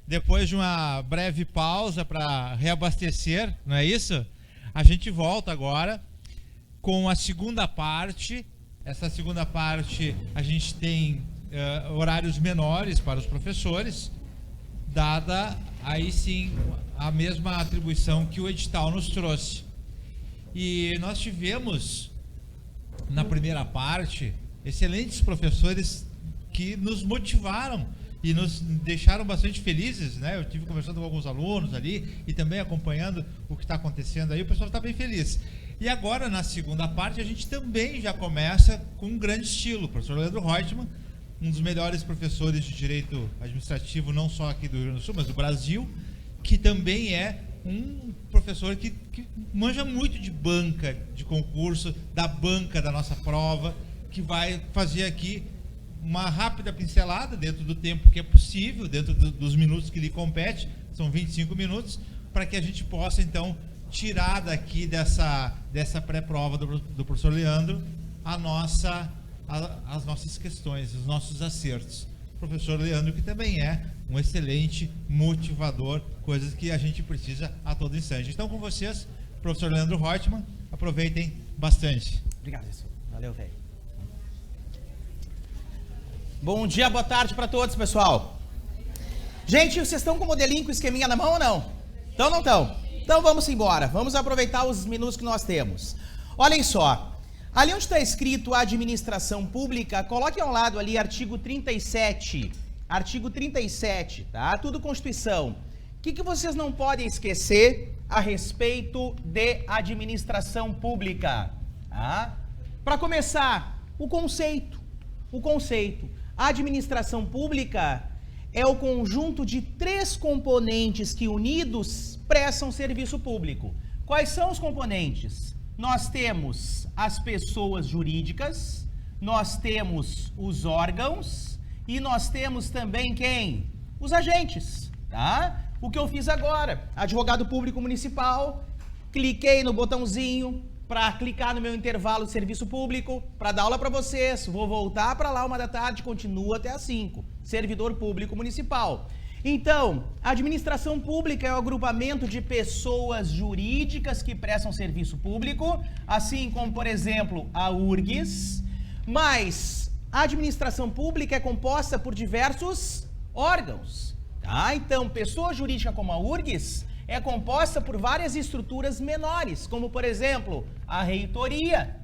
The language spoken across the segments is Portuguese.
depois de uma breve pausa para reabastecer, não é isso? A gente volta agora com a segunda parte. Essa segunda parte a gente tem horários menores para os professores, dada aí sim a mesma atribuição que o edital nos trouxe. E nós tivemos na primeira parte excelentes professores que nos motivaram e nos deixaram bastante felizes, né? Eu tive conversando com alguns alunos ali e também acompanhando o que está acontecendo aí, o pessoal está bem feliz. E agora, na segunda parte, a gente também já começa com um grande estilo. O professor Leandro Reutemann, um dos melhores professores de Direito Administrativo, não só aqui do Rio Grande do Sul, mas do Brasil, que também é um professor que manja muito de banca, de concurso, da banca da nossa prova, que vai fazer aqui uma rápida pincelada dentro do tempo que é possível, dentro dos minutos que lhe compete, são 25 minutos, para que a gente possa, então, tirar daqui dessa pré-prova do professor Leandro as nossas questões, os nossos acertos. O professor Leandro, que também é um excelente motivador, coisas que a gente precisa a todo instante. Então, com vocês, professor Leandro Reutemann, aproveitem bastante. Obrigado, Jesus. Valeu, velho. Bom dia, boa tarde para todos, pessoal. Gente, vocês estão com o modelinho com o esqueminha na mão ou não? Estão ou não estão? Então vamos embora, vamos aproveitar os minutos que nós temos. Olhem só, ali onde está escrito administração pública, coloquem ao lado ali artigo 37, tá? Tudo Constituição. O que vocês não podem esquecer a respeito de administração pública? Tá? Para começar, o conceito. A administração pública é o conjunto de 3 componentes que unidos prestam serviço público. Quais são os componentes? Nós temos as pessoas jurídicas, nós temos os órgãos e nós temos também quem? Os agentes, tá? O que eu fiz agora, advogado público municipal, cliquei no botãozinho para clicar no meu intervalo de serviço público, para dar aula para vocês, vou voltar para lá 13h, continuo até às 5, servidor público municipal. Então, a administração pública é o agrupamento de pessoas jurídicas que prestam serviço público, assim como, por exemplo, a URGS, mas a administração pública é composta por diversos órgãos, tá? Então, pessoa jurídica como a URGS é composta por várias estruturas menores, como, por exemplo, a reitoria.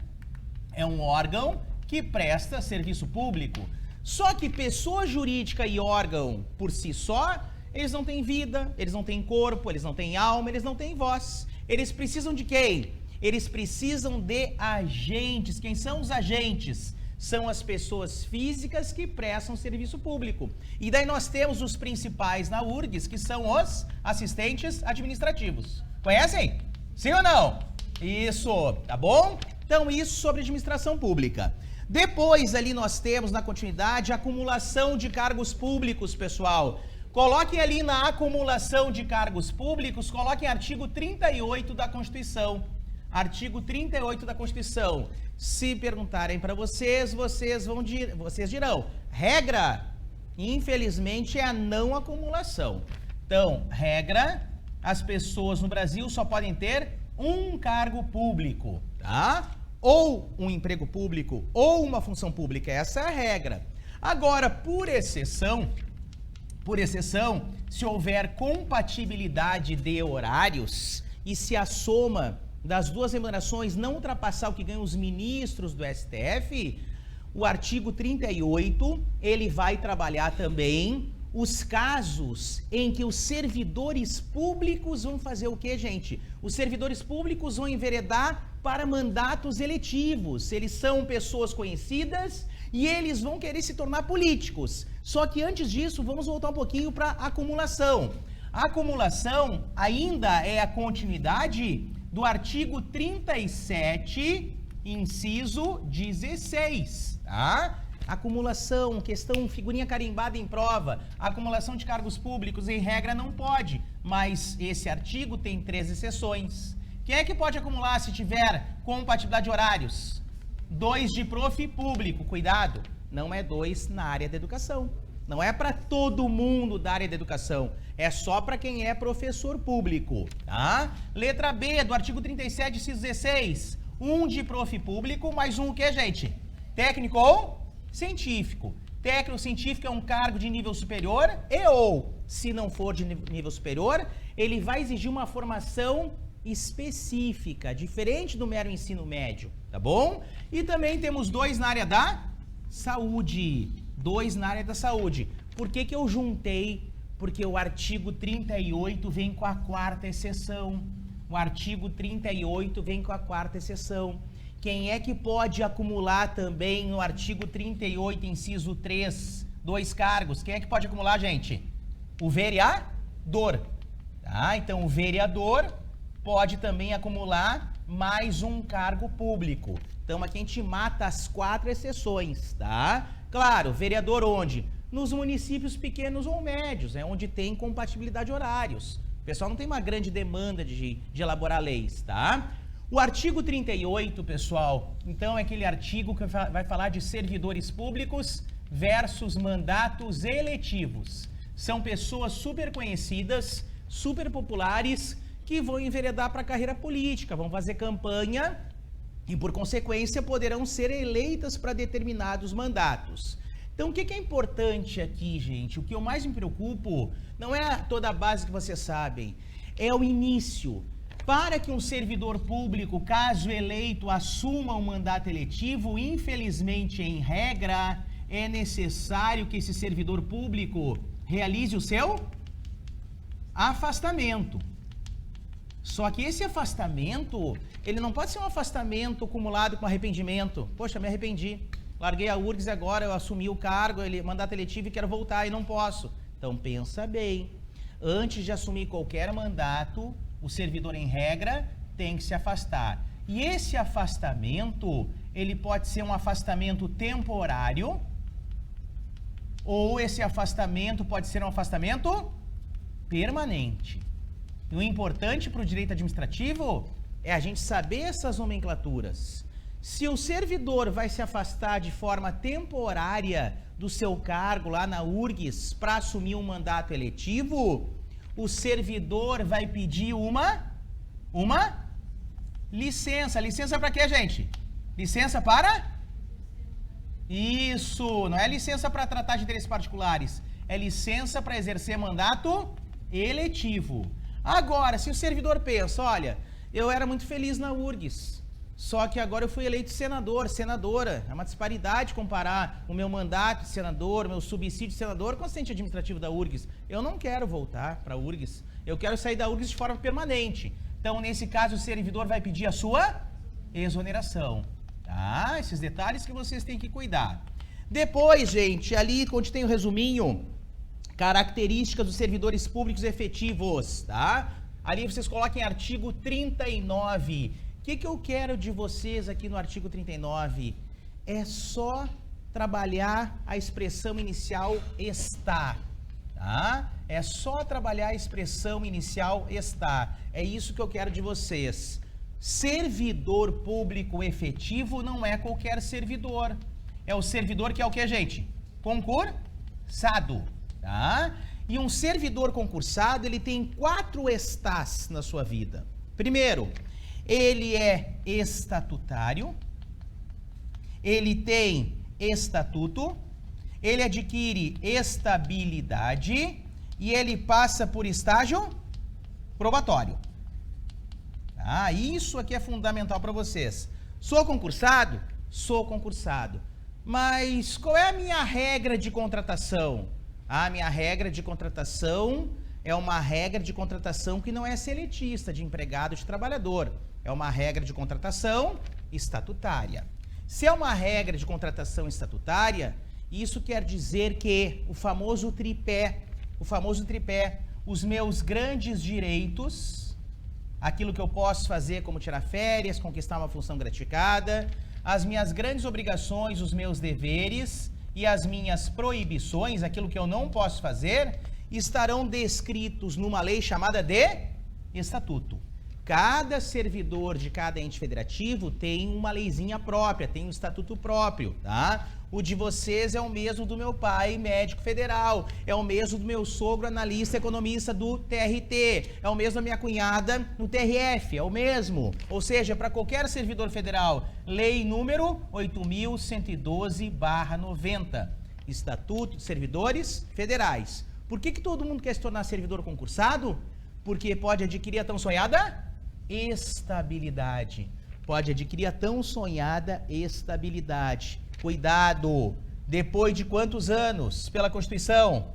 É um órgão que presta serviço público. Só que pessoa jurídica e órgão, por si só, eles não têm vida, eles não têm corpo, eles não têm alma, eles não têm voz. Eles precisam de quem? Eles precisam de agentes. Quem são os agentes? São as pessoas físicas que prestam serviço público. E daí nós temos os principais na URGS, que são os assistentes administrativos. Conhecem? Sim ou não? Isso, tá bom? Então, isso sobre administração pública. Depois, ali nós temos, na continuidade, a acumulação de cargos públicos, pessoal. Coloquem ali na acumulação de cargos públicos, coloquem artigo 38 da Constituição. Artigo 38 da Constituição. Se perguntarem para vocês, vocês dirão, regra, infelizmente, é a não acumulação. Então, regra, as pessoas no Brasil só podem ter um cargo público, tá? Ou um emprego público, ou uma função pública, essa é a regra. Agora, por exceção, se houver compatibilidade de horários e se a soma das 2 remunerações não ultrapassar o que ganham os ministros do STF, o artigo 38, ele vai trabalhar também os casos em que os servidores públicos vão fazer o quê, gente? Os servidores públicos vão enveredar para mandatos eletivos. Eles são pessoas conhecidas e eles vão querer se tornar políticos. Só que antes disso, vamos voltar um pouquinho para a acumulação. A acumulação ainda é a continuidade do artigo 37, inciso 16, tá? Acumulação, questão, figurinha carimbada em prova, acumulação de cargos públicos, em regra, não pode, mas esse artigo tem 13 exceções. Quem é que pode acumular se tiver compatibilidade de horários? 2 de prof público, cuidado, não é 2 na área da educação, Não é para todo mundo da área da educação. É só para quem é professor público, tá? Letra B do artigo 37, inciso 16. Um de prof público, mais um o quê, gente? Técnico ou científico. Técnico científico é um cargo de nível superior ou, se não for de nível superior, ele vai exigir uma formação específica, diferente do mero ensino médio, tá bom? E também temos 2 na área da saúde. 2 na área da saúde. Por que que eu juntei? Porque o artigo 38 vem com a 4ª exceção. O artigo 38 vem com a 4ª exceção. Quem é que pode acumular também no artigo 38, inciso 3, 2 cargos? Quem é que pode acumular, gente? O vereador. Tá? Então, o vereador pode também acumular mais um cargo público. Então, aqui a gente mata as 4 exceções, tá? Claro, vereador onde? Nos municípios pequenos ou médios, é onde tem compatibilidade de horários. O pessoal não tem uma grande demanda de elaborar leis, tá? O artigo 38, pessoal, então é aquele artigo que vai falar de servidores públicos versus mandatos eletivos. São pessoas super conhecidas, super populares, que vão enveredar para a carreira política, vão fazer campanha e, por consequência, poderão ser eleitas para determinados mandatos. Então, o que é importante aqui, gente? O que eu mais me preocupo não é toda a base que vocês sabem, é o início. Para que um servidor público, caso eleito, assuma um mandato eletivo, infelizmente, em regra, é necessário que esse servidor público realize o seu afastamento. Só que esse afastamento, ele não pode ser um afastamento acumulado com arrependimento. Poxa, me arrependi. Larguei a URGS agora, eu assumi o cargo, mandato eletivo e quero voltar e não posso. Então pensa bem. Antes de assumir qualquer mandato, o servidor, em regra, tem que se afastar. E esse afastamento, ele pode ser um afastamento temporário, ou esse afastamento pode ser um afastamento permanente. E o importante para o direito administrativo é a gente saber essas nomenclaturas. Se o servidor vai se afastar de forma temporária do seu cargo lá na URGS para assumir um mandato eletivo, o servidor vai pedir uma licença. Licença para quê, gente? Licença para? Isso, não é licença para tratar de interesses particulares, é licença para exercer mandato eletivo. Agora, se o servidor pensa, olha, eu era muito feliz na URGS, só que agora eu fui eleito senador, senadora, é uma disparidade comparar o meu mandato de senador, o meu subsídio de senador com o assistente administrativo da URGS. Eu não quero voltar para a URGS, eu quero sair da URGS de forma permanente. Então, nesse caso, o servidor vai pedir a sua exoneração. Tá? Esses detalhes que vocês têm que cuidar. Depois, gente, ali onde tem o resuminho, características dos servidores públicos efetivos, tá? Ali vocês coloquem artigo 39. O que eu quero de vocês aqui no artigo 39? É só trabalhar a expressão inicial está, tá? É só trabalhar a expressão inicial está. É isso que eu quero de vocês. Servidor público efetivo não é qualquer servidor. É o servidor que é o que, gente? Concursado, tá? E um servidor concursado, ele tem 4 estás na sua vida. Primeiro, ele é estatutário, ele tem estatuto, ele adquire estabilidade e ele passa por estágio probatório. Ah, isso aqui é fundamental para vocês. Sou concursado? Sou concursado. Mas qual é a minha regra de contratação? A minha regra de contratação é uma regra de contratação que não é seletista de empregado de trabalhador. É uma regra de contratação estatutária. Se é uma regra de contratação estatutária, isso quer dizer que o famoso tripé, os meus grandes direitos, aquilo que eu posso fazer como tirar férias, conquistar uma função gratificada, as minhas grandes obrigações, os meus deveres e as minhas proibições, aquilo que eu não posso fazer, estarão descritos numa lei chamada de estatuto. Cada servidor de cada ente federativo tem uma leizinha própria, tem um estatuto próprio, tá? O de vocês é o mesmo do meu pai, médico federal. É o mesmo do meu sogro, analista economista do TRT. É o mesmo da minha cunhada no TRF. É o mesmo. Ou seja, para qualquer servidor federal. Lei número 8.112/90. Estatuto de Servidores Federais. Por que todo mundo quer se tornar servidor concursado? Porque pode adquirir a tão sonhada estabilidade. Pode adquirir a tão sonhada estabilidade. Cuidado! Depois de quantos anos pela Constituição?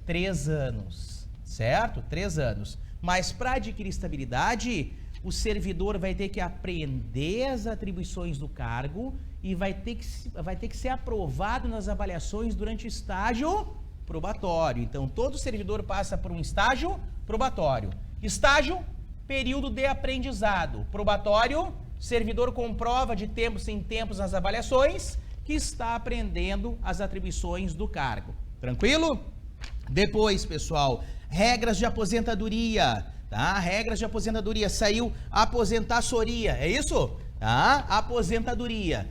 3 anos, certo? 3 anos. Mas para adquirir estabilidade, o servidor vai ter que aprender as atribuições do cargo e vai ter que ser aprovado nas avaliações durante o estágio probatório. Então, todo servidor passa por um estágio probatório. Estágio, período de aprendizado. Probatório, servidor comprova de tempos em tempos nas avaliações que está aprendendo as atribuições do cargo. Tranquilo? Depois, pessoal, regras de aposentadoria, tá? Regras de aposentadoria. Saiu aposentadoria, é isso? Tá? Aposentadoria.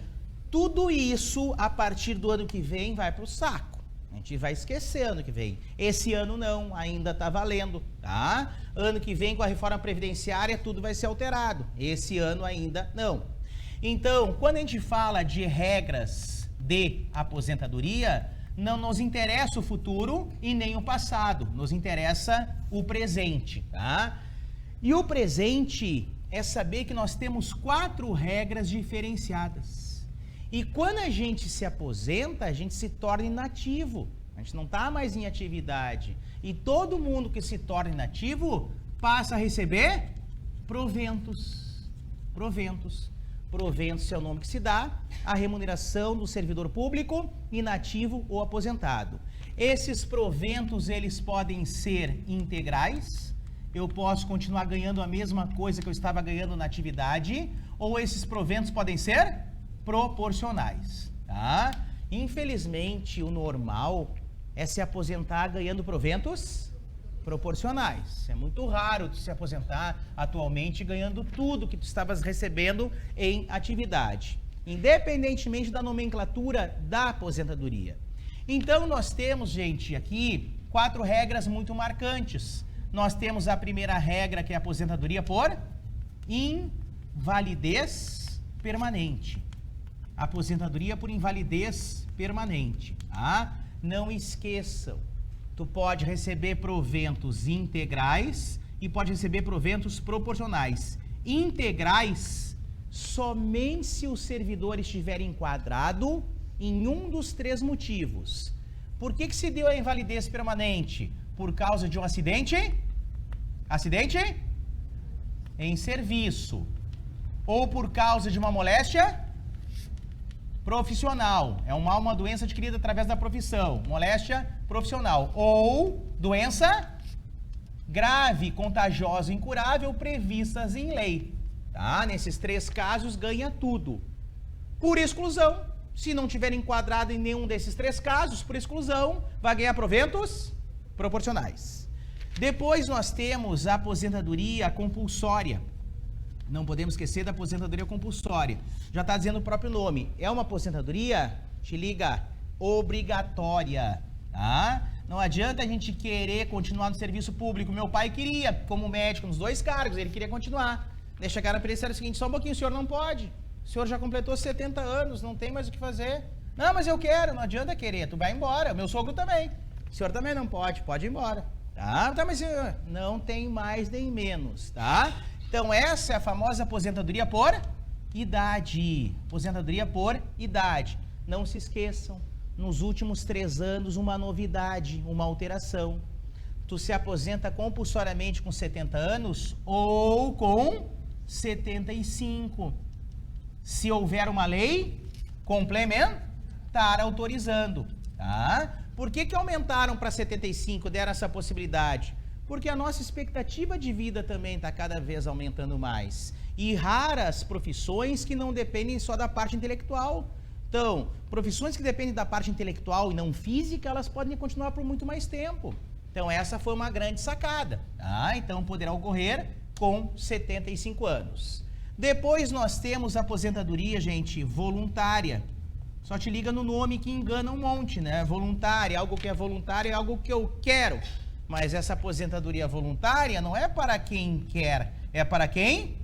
Tudo isso, a partir do ano que vem, vai para o saco. A gente vai esquecer ano que vem. Esse ano não, ainda está valendo, tá? Ano que vem, com a reforma previdenciária, tudo vai ser alterado. Esse ano ainda não. Então, quando a gente fala de regras de aposentadoria, não nos interessa o futuro e nem o passado, nos interessa o presente, tá? E o presente é saber que nós temos 4 regras diferenciadas. E quando a gente se aposenta, a gente se torna inativo, a gente não está mais em atividade. E todo mundo que se torna inativo passa a receber proventos. Proventos é o nome que se dá à remuneração do servidor público, inativo ou aposentado. Esses proventos, eles podem ser integrais, eu posso continuar ganhando a mesma coisa que eu estava ganhando na atividade, ou esses proventos podem ser proporcionais, tá? Infelizmente, o normal é se aposentar ganhando proventos proporcionais. É muito raro tu se aposentar atualmente ganhando tudo que tu estavas recebendo em atividade, independentemente da nomenclatura da aposentadoria. Então, nós temos, gente, aqui 4 regras muito marcantes. Nós temos a primeira regra, que é a aposentadoria por invalidez permanente. Aposentadoria por invalidez permanente, tá? Não esqueçam. Tu pode receber proventos integrais e pode receber proventos proporcionais. Integrais, somente se o servidor estiver enquadrado em um dos 3 motivos. Por que se deu a invalidez permanente? Por causa de um acidente? Acidente? Em serviço. Ou por causa de uma moléstia profissional. É uma doença adquirida através da profissão. Moléstia profissional. Ou doença grave, contagiosa, incurável, previstas em lei. Tá? Nesses 3 casos, ganha tudo. Por exclusão, se não tiver enquadrado em nenhum desses 3 casos, por exclusão, vai ganhar proventos proporcionais. Depois nós temos a aposentadoria compulsória. Não podemos esquecer da aposentadoria compulsória. Já está dizendo o próprio nome. É uma aposentadoria, te liga, obrigatória, tá? Não adianta a gente querer continuar no serviço público. Meu pai queria, como médico, nos 2 cargos, ele queria continuar. Daí chegaram para ele e disseram o seguinte: só um pouquinho, o senhor não pode. O senhor já completou 70 anos, não tem mais o que fazer. Não, mas eu quero, não adianta querer, tu vai embora. Meu sogro também. O senhor também não pode ir embora. Tá, mas não tem mais nem menos, tá? Então, essa é a famosa aposentadoria por idade. Aposentadoria por idade. Não se esqueçam, nos últimos 3 anos, uma novidade, uma alteração. Tu se aposenta compulsoriamente com 70 anos ou com 75. Se houver uma lei complementar autorizando, tá? Por que aumentaram para 75, deram essa possibilidade? Porque a nossa expectativa de vida também está cada vez aumentando mais. E raras profissões que não dependem só da parte intelectual. Então, profissões que dependem da parte intelectual e não física, elas podem continuar por muito mais tempo. Então, essa foi uma grande sacada. Tá? Então, poderá ocorrer com 75 anos. Depois, nós temos a aposentadoria, gente, voluntária. Só te liga no nome que engana um monte, né? Voluntária, algo que é voluntário é algo que eu quero. Mas essa aposentadoria voluntária não é para quem quer, é para quem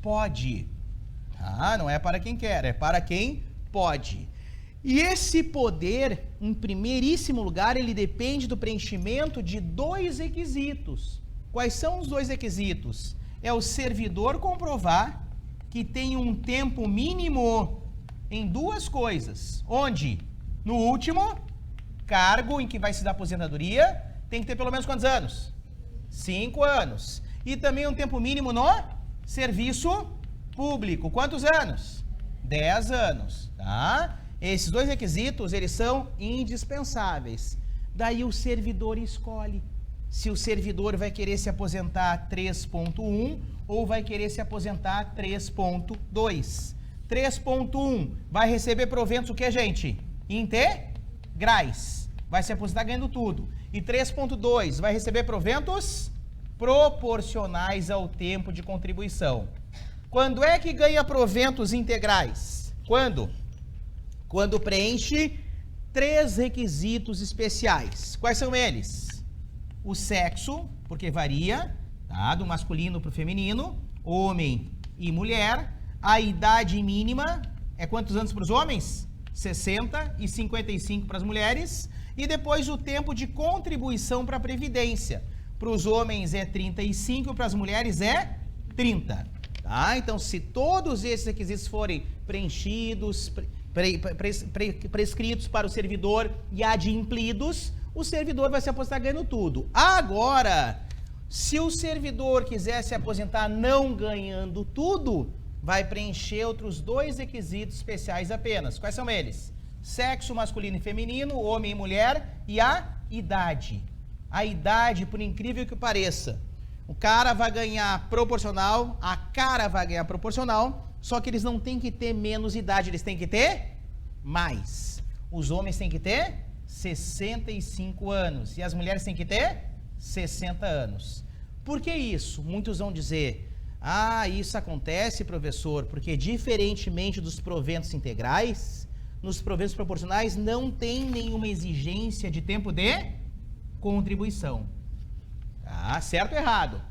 pode. Ah, não é para quem quer, é para quem pode. E esse poder, em primeiríssimo lugar, ele depende do preenchimento de 2 requisitos. Quais são os 2 requisitos? É o servidor comprovar que tem um tempo mínimo em 2 coisas. Onde? No último cargo em que vai se dar aposentadoria, tem que ter pelo menos quantos anos? 5 anos. E também um tempo mínimo no serviço público. Quantos anos? 10 anos, tá? Esses 2 requisitos, eles são indispensáveis. Daí o servidor escolhe se o servidor vai querer se aposentar 3.1 ou vai querer se aposentar 3.2. 3.1 vai receber proventos o que, gente? Integrais. Vai se aposentar ganhando tudo. E 3.2 vai receber proventos proporcionais ao tempo de contribuição. Quando é que ganha proventos integrais? Quando? Quando preenche 3 requisitos especiais. Quais são eles? O sexo, porque varia, tá? Do masculino para o feminino, homem e mulher. A idade mínima é quantos anos para os homens? 60 e 55 para as mulheres. E depois o tempo de contribuição para a Previdência. Para os homens é 35, para as mulheres é 30. Tá? Então, se todos esses requisitos forem preenchidos, prescritos para o servidor e adimplidos, o servidor vai se aposentar ganhando tudo. Agora, se o servidor quiser se aposentar não ganhando tudo, vai preencher outros 2 requisitos especiais apenas. Quais são eles? Sexo masculino e feminino, homem e mulher, e a idade. A idade, por incrível que pareça, o cara vai ganhar proporcional, a cara vai ganhar proporcional, só que eles não têm que ter menos idade, eles têm que ter mais. Os homens têm que ter 65 anos e as mulheres têm que ter 60 anos. Por que isso? Muitos vão dizer, isso acontece, professor, porque diferentemente dos proventos integrais, nos proventos proporcionais não tem nenhuma exigência de tempo de contribuição. Tá? Certo ou errado?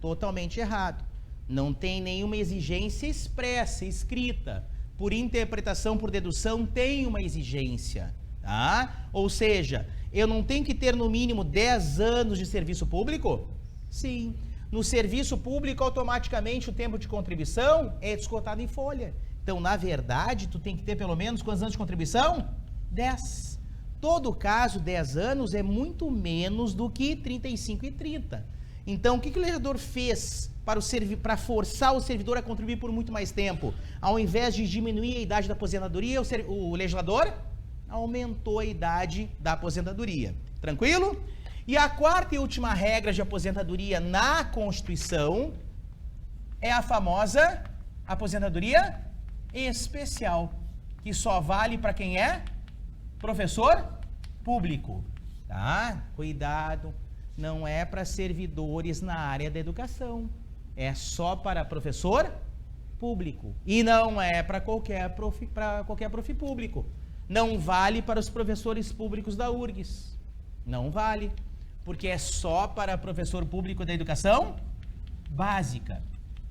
Totalmente errado. Não tem nenhuma exigência expressa, escrita. Por interpretação, por dedução, tem uma exigência. Tá? Ou seja, eu não tenho que ter no mínimo 10 anos de serviço público? Sim. No serviço público, automaticamente o tempo de contribuição é descontado em folha. Então, na verdade, tu tem que ter pelo menos quantos anos de contribuição? 10. Todo caso, 10 anos é muito menos do que 35 e 30. Então, o que o legislador fez para forçar o servidor a contribuir por muito mais tempo? Ao invés de diminuir a idade da aposentadoria, o legislador aumentou a idade da aposentadoria. Tranquilo? E a 4ª e última regra de aposentadoria na Constituição é a famosa aposentadoria especial, que só vale para quem é professor público, tá? Cuidado, não é para servidores na área da educação, é só para professor público e não é para qualquer prof público. Não vale para os professores públicos da URGS, não vale, porque é só para professor público da educação básica,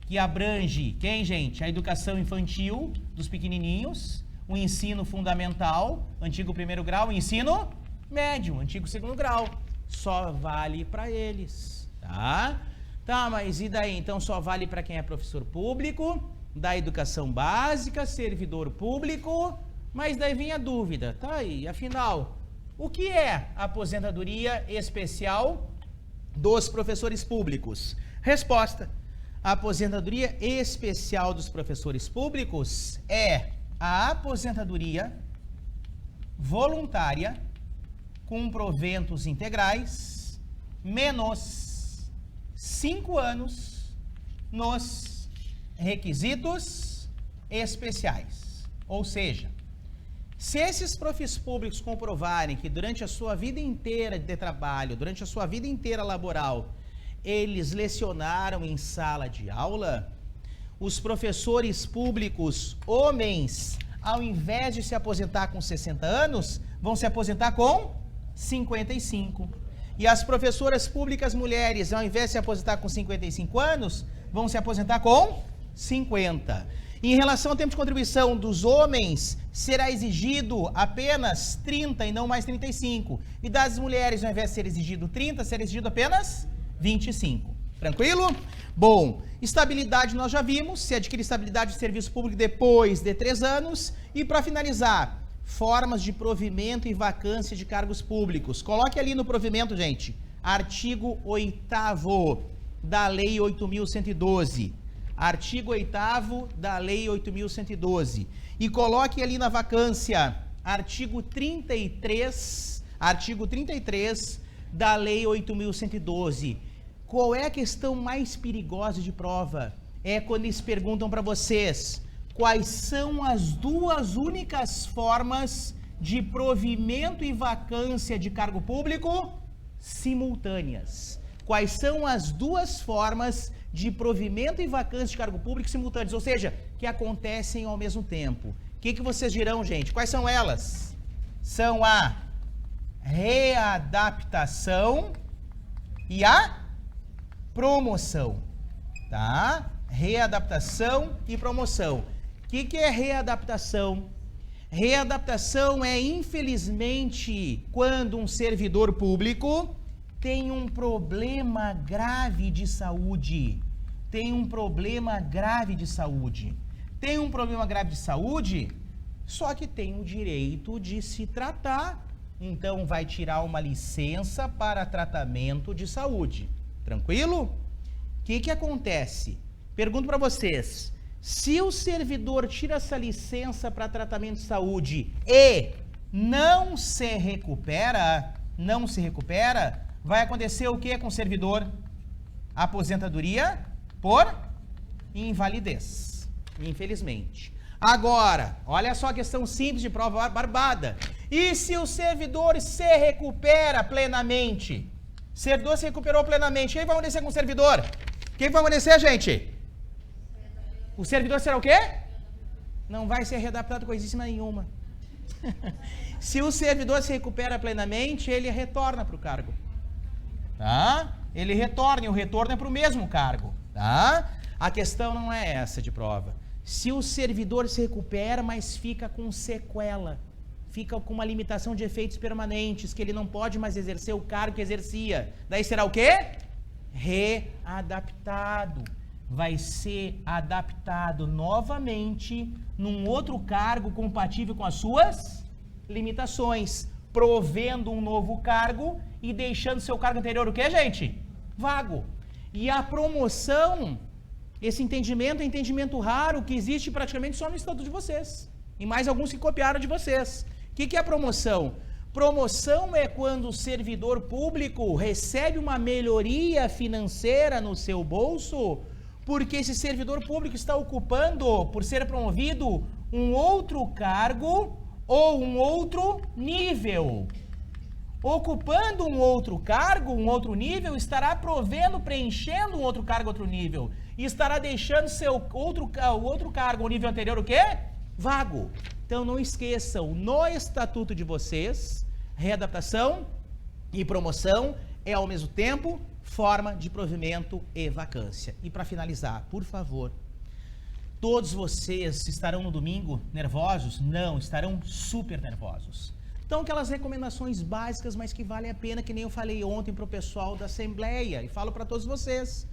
que abrange quem, gente? A educação infantil dos pequenininhos, o ensino fundamental, antigo 1º grau, o ensino médio, antigo 2º grau. Só vale para eles, tá? Tá, mas e daí? Então só vale para quem é professor público, da educação básica, servidor público, mas daí vem a dúvida, tá aí, afinal, o que é a aposentadoria especial dos professores públicos? Resposta. A aposentadoria especial dos professores públicos é a aposentadoria voluntária com proventos integrais menos 5 anos nos requisitos especiais. Ou seja, se esses professores públicos comprovarem que durante a sua vida inteira de trabalho, durante a sua vida inteira laboral, eles lecionaram em sala de aula, os professores públicos homens ao invés de se aposentar com 60 anos, vão se aposentar com 55. E as professoras públicas mulheres, ao invés de se aposentar com 55 anos, vão se aposentar com 50. Em relação ao tempo de contribuição dos homens, será exigido apenas 30 e não mais 35. E das mulheres, ao invés de ser exigido 30, será exigido apenas 25. Tranquilo? Bom, estabilidade nós já vimos, se adquire estabilidade de serviço público depois de 3 anos. E para finalizar, formas de provimento e vacância de cargos públicos. Coloque ali no provimento, gente, artigo 8º da Lei 8.112. Artigo 8º da Lei 8.112. E coloque ali na vacância, artigo 33 da Lei 8.112. Qual é a questão mais perigosa de prova? É quando eles perguntam para vocês quais são as duas únicas formas de provimento e vacância de cargo público simultâneas. Quais são as duas formas de provimento e vacância de cargo público simultâneos, ou seja, que acontecem ao mesmo tempo? O que vocês dirão, gente? Quais são elas? São a readaptação e a promoção, tá? Readaptação e promoção. O que é readaptação? Readaptação é, infelizmente, quando um servidor público tem um problema grave de saúde. Tem um problema grave de saúde, só que tem o direito de se tratar. Então, vai tirar uma licença para tratamento de saúde. Tranquilo? O que acontece? Pergunto para vocês. Se o servidor tira essa licença para tratamento de saúde e não se recupera, vai acontecer o que com o servidor? Aposentadoria por invalidez, infelizmente. Agora, olha só a questão simples de prova barbada. E se o servidor se recupera plenamente? O servidor se recuperou plenamente. O que vai acontecer com o servidor? O que vai acontecer, gente? O servidor será o quê? Não vai ser readaptado coisíssima nenhuma. Se o servidor se recupera plenamente, ele retorna para o cargo. Tá? Ele retorna, e o retorno é para o mesmo cargo. Tá? A questão não é essa de prova. Se o servidor se recupera, mas fica com sequela, fica com uma limitação de efeitos permanentes, que ele não pode mais exercer o cargo que exercia, daí será o quê? Readaptado. Vai ser adaptado novamente num outro cargo compatível com as suas limitações, provendo um novo cargo e deixando seu cargo anterior o quê, gente? Vago. E a promoção, esse entendimento é um entendimento raro que existe praticamente só no estatuto de vocês e mais alguns que copiaram de vocês. O que é a promoção? Promoção é quando o servidor público recebe uma melhoria financeira no seu bolso, porque esse servidor público está ocupando, por ser promovido, um outro cargo ou um outro nível. Ocupando um outro cargo, um outro nível, estará preenchendo um outro cargo, outro nível. E estará deixando o outro cargo, o nível anterior, o quê? Vago. Então não esqueçam, no estatuto de vocês, readaptação e promoção é ao mesmo tempo forma de provimento e vacância. E para finalizar, por favor, todos vocês estarão no domingo nervosos? Não, estarão super nervosos. Então, aquelas recomendações básicas, mas que valem a pena, que nem eu falei ontem para o pessoal da Assembleia, e falo para todos vocês.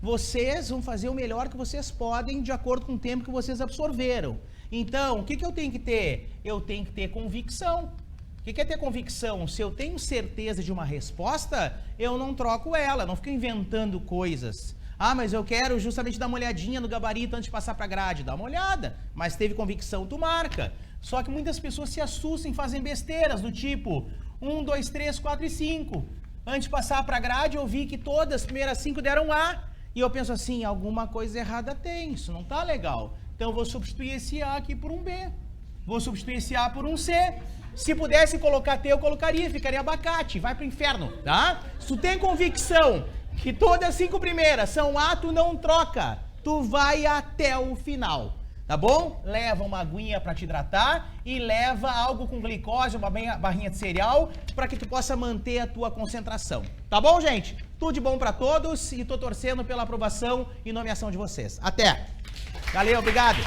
Vocês vão fazer o melhor que vocês podem, de acordo com o tempo que vocês absorveram. Então, o que eu tenho que ter? Eu tenho que ter convicção. O que é ter convicção? Se eu tenho certeza de uma resposta, eu não troco ela, não fico inventando coisas. Ah, mas eu quero justamente dar uma olhadinha no gabarito antes de passar para a grade. Dá uma olhada, mas teve convicção, tu marca. Só que muitas pessoas se assustam e fazem besteiras do tipo 1, 2, 3, 4 e 5. Antes de passar para a grade, eu vi que todas as primeiras 5 deram A. E eu penso assim, alguma coisa errada tem, isso não tá legal. Então eu vou substituir esse A aqui por um B. Vou substituir esse A por um C. Se pudesse colocar T, eu colocaria, ficaria abacate, vai pro inferno, tá? Se tu tem convicção que todas as 5 primeiras são A, tu não troca, tu vai até o final. Tá bom? Leva uma aguinha para te hidratar e leva algo com glicose, uma barrinha de cereal, para que tu possa manter a tua concentração. Tá bom, gente? Tudo de bom para todos e tô torcendo pela aprovação e nomeação de vocês. Até! Valeu, obrigado!